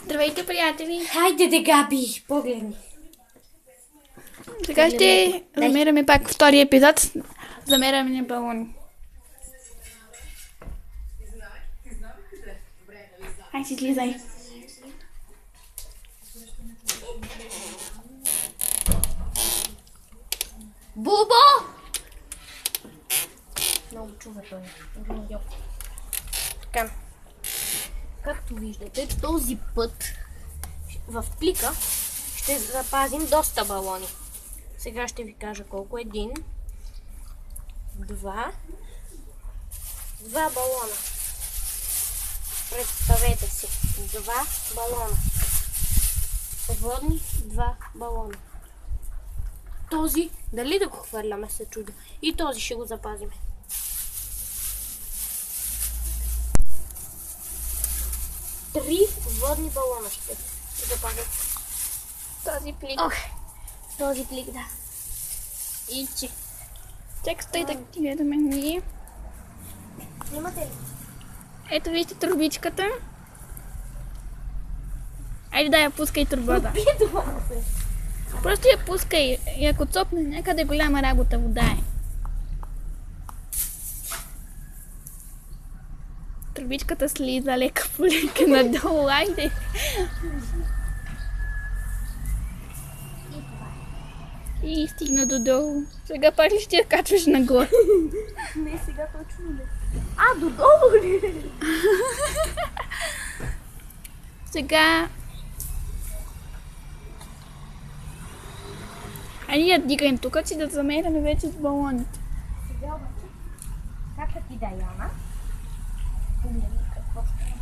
Здравейте, приятели! Хайде де, Габи, погледни. Сега ще замеряме пак втори епизод. Замеряме балони. Ай си слизай. Бубо! Много чува той. Така. Както виждате, този път в плика ще запазим доста балони. Сега ще ви кажа колко. 1, 2 балона. Представете си. 2 балона. Водни 2 балона. Този, дали да го хвърляме, се чудя. И този ще го запазим. Три водни балона ще запазим. Този плик. Този плик, да. И че. Чак стой да гледаме ние. Снимате ли? Ето вижте турбичката. Айде да я пускай турбата. Опитвам се. Просто я пускай и ако цопне някъде голяма работа вода е. Турбичката слиза лека по лека надолу, айде. И стигна додолу. Сега пак ли ще я качваш нагоре? Не, сега точно не. Додолу ли? Сега... Айде я дигай тук, че да замеряме вече с балоните. Сега обаче, кака ти да, Яна? Какво става?